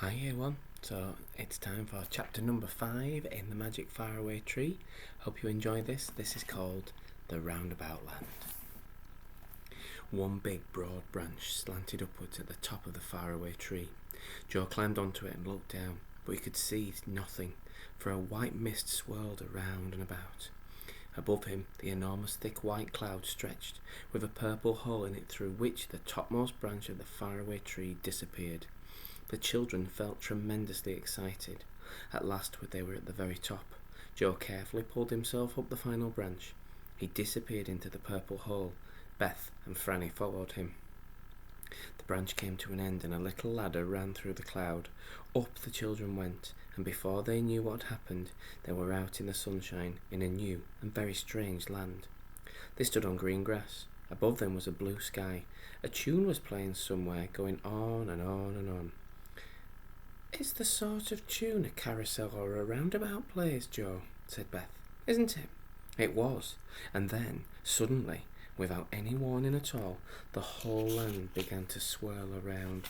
Hi everyone, so it's time for chapter number 5 in the Magic Faraway tree. Hope you enjoy this. This is called The Roundabout Land. One big broad branch slanted upwards at the top of the faraway tree. Joe climbed onto it and looked down, but he could see nothing, for a white mist swirled around and about. Above him, the enormous thick white cloud stretched, with a purple hole in it through which the topmost branch of the faraway tree disappeared. The children felt tremendously excited. At last they were at the very top. Joe carefully pulled himself up the final branch. He disappeared into the purple hole. Beth and Franny followed him. The branch came to an end and a little ladder ran through the cloud. Up the children went, and before they knew what had happened, they were out in the sunshine in a new and very strange land. They stood on green grass. Above them was a blue sky. A tune was playing somewhere, going on and on and on. "It's the sort of tune a carousel or a roundabout plays, Joe," said Beth. "Isn't it?" It was, and then, suddenly, without any warning at all, the whole land began to swirl around.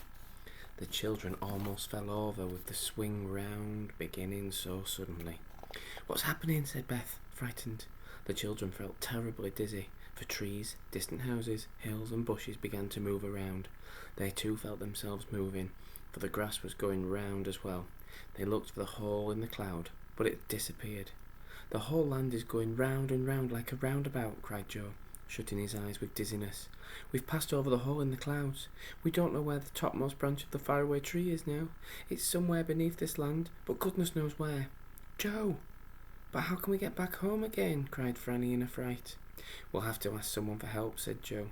The children almost fell over with the swing round beginning so suddenly. "What's happening?" said Beth, frightened. The children felt terribly dizzy, for trees, distant houses, hills and bushes began to move around. They too felt themselves moving, for the grass was going round as well. They looked for the hole in the cloud, but it disappeared. "The whole land is going round and round like a roundabout," cried Joe, shutting his eyes with dizziness. "We've passed over the hole in the clouds. We don't know where the topmost branch of the faraway tree is now. It's somewhere beneath this land, but goodness knows where." "Joe! But how can we get back home again?" cried Franny in a fright. "We'll have to ask someone for help," said Joe.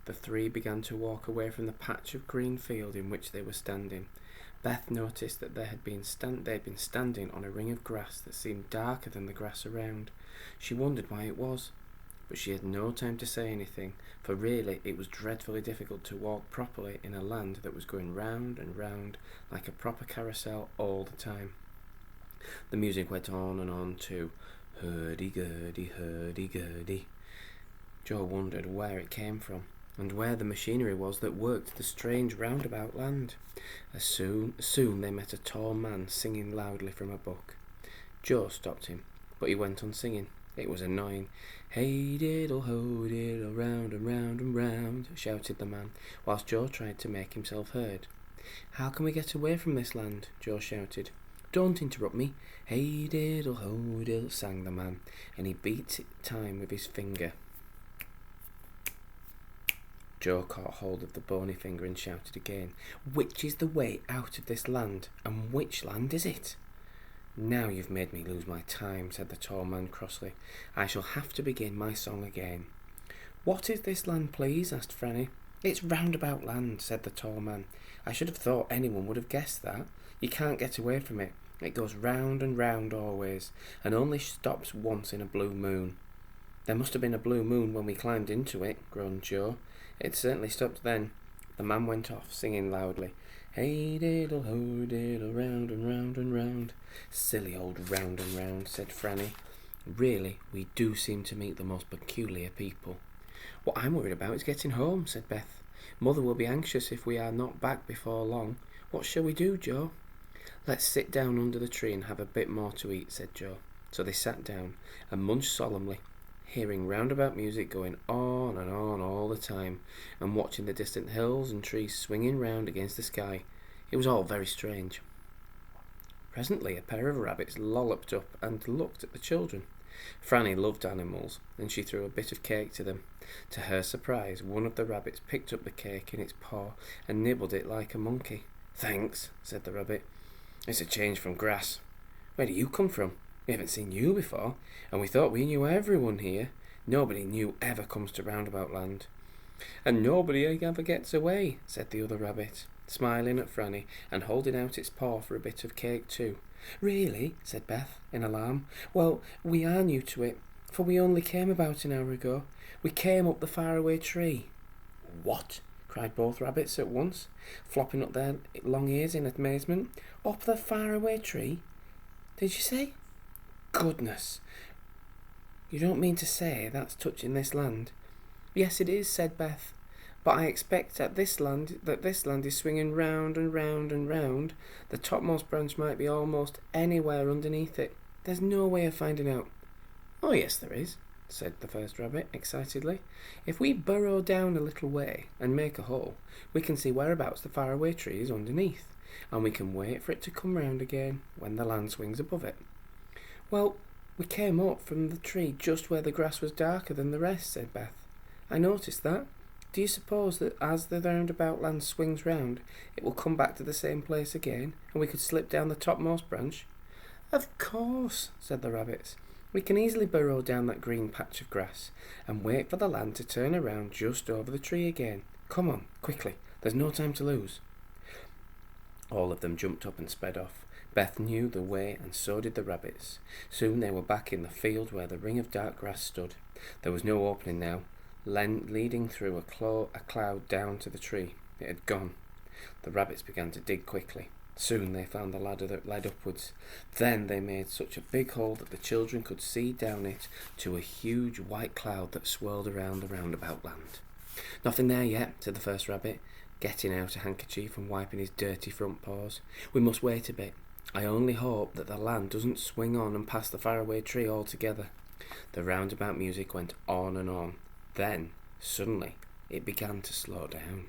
The three began to walk away from the patch of green field in which they were standing. Beth noticed that they had been standing on a ring of grass that seemed darker than the grass around. She wondered why it was, but she had no time to say anything, for really it was dreadfully difficult to walk properly in a land that was going round and round like a proper carousel all the time. The music went on and on too. Hurdy-gurdy, hurdy-gurdy. Joe wondered where it came from, and where the machinery was that worked the strange roundabout land. Soon they met a tall man singing loudly from a book. Joe stopped him, but he went on singing. It was annoying. "Hey diddle ho diddle, round and round and round," shouted the man, whilst Joe tried to make himself heard. "How can we get away from this land?" Joe shouted. "Don't interrupt me. Hey diddle ho diddle," sang the man, and he beat time with his finger. Joe caught hold of the bony finger and shouted again. "Which is the way out of this land, and which land is it?" "Now you've made me lose my time," said the tall man crossly. "I shall have to begin my song again." "What is this land, please?" asked Franny. "It's Roundabout Land," said the tall man. "I should have thought anyone would have guessed that. You can't get away from it. It goes round and round always, and only stops once in a blue moon." "There must have been a blue moon when we climbed into it," groaned Joe. "It certainly stopped then." The man went off, singing loudly. "Hey diddle ho diddle, round and round and round." "Silly old round and round," said Franny. "Really, we do seem to meet the most peculiar people." "What I'm worried about is getting home," said Beth. "Mother will be anxious if we are not back before long. What shall we do, Joe?" "Let's sit down under the tree and have a bit more to eat," said Joe. So they sat down and munched solemnly, hearing roundabout music going on and on all the time, and watching the distant hills and trees swinging round against the sky. It was all very strange. Presently a pair of rabbits lolloped up and looked at the children. Franny loved animals, and she threw a bit of cake to them. To her surprise, one of the rabbits picked up the cake in its paw and nibbled it like a monkey. "Thanks," said the rabbit. "It's a change from grass. Where do you come from? We haven't seen you before, and we thought we knew everyone here. Nobody new ever comes to Roundabout Land." "And nobody ever gets away," said the other rabbit, smiling at Franny and holding out its paw for a bit of cake too. "Really?" said Beth, in alarm. "Well, we are new to it, for we only came about an hour ago. We came up the faraway tree." "What?" cried both rabbits at once, flopping up their long ears in amazement. "Up the faraway tree? Did you say? Goodness! You don't mean to say that's touching this land?" "Yes, it is," said Beth. But I expect that this land is swinging round and round and round. The topmost branch might be almost anywhere underneath it. There's no way of finding out." "Oh, yes, there is," said the first rabbit excitedly. "If we burrow down a little way and make a hole, we can see whereabouts the faraway tree is underneath, and we can wait for it to come round again when the land swings above it." "Well, we came up from the tree just where the grass was darker than the rest," said Beth. "I noticed that. Do you suppose that as the roundabout land swings round, it will come back to the same place again, and we could slip down the topmost branch?" "Of course," said the rabbits. "We can easily burrow down that green patch of grass, and wait for the land to turn around just over the tree again. Come on, quickly, there's no time to lose." All of them jumped up and sped off. Beth knew the way, and so did the rabbits. Soon they were back in the field where the ring of dark grass stood. There was no opening now, leading through a cloud down to the tree. It had gone. The rabbits began to dig quickly. Soon they found the ladder that led upwards. Then they made such a big hole that the children could see down it to a huge white cloud that swirled around the roundabout land. "Nothing there yet," said the first rabbit, getting out a handkerchief and wiping his dirty front paws. "We must wait a bit. I only hope that the land doesn't swing on and pass the faraway tree altogether." The roundabout music went on and on. Then, suddenly, it began to slow down.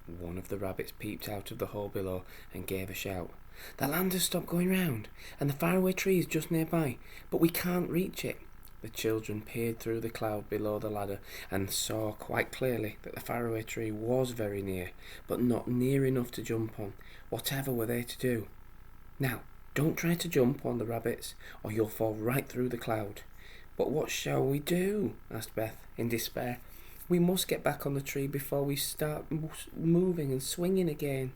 One of the rabbits peeped out of the hole below and gave a shout. "The land has stopped going round, and the faraway tree is just nearby, but we can't reach it." The children peered through the cloud below the ladder and saw quite clearly that the faraway tree was very near, but not near enough to jump on. Whatever were they to do? "Now, don't try to jump," warned the rabbits, "or you'll fall right through the cloud." "But what shall we do?" asked Beth, in despair. "We must get back on the tree before we start moving and swinging again."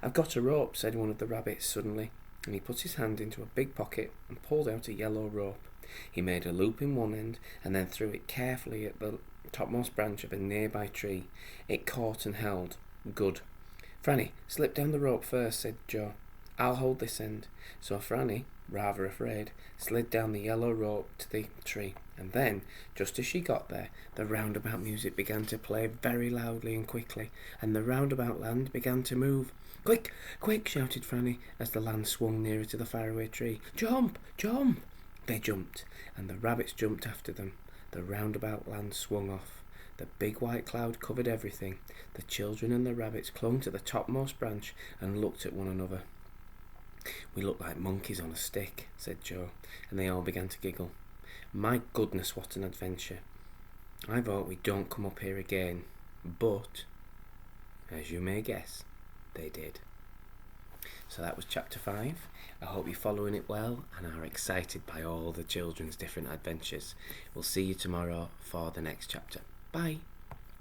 "I've got a rope," said one of the rabbits suddenly, and he put his hand into a big pocket and pulled out a yellow rope. He made a loop in one end and then threw it carefully at the topmost branch of a nearby tree. It caught and held. "Good. Franny, slip down the rope first," said Joe. "I'll hold this end." So Franny, rather afraid, slid down the yellow rope to the tree, and then, just as she got there, the roundabout music began to play very loudly and quickly, and the roundabout land began to move. "Quick, quick!" shouted Franny as the land swung nearer to the faraway tree. "Jump, jump!" They jumped, and the rabbits jumped after them. The roundabout land swung off. The big white cloud covered everything. The children and the rabbits clung to the topmost branch and looked at one another. "We look like monkeys on a stick," said Joe, and they all began to giggle. "My goodness, what an adventure. I hope we don't come up here again." But, as you may guess, they did. So that was chapter 5. I hope you're following it well and are excited by all the children's different adventures. We'll see you tomorrow for the next chapter. Bye.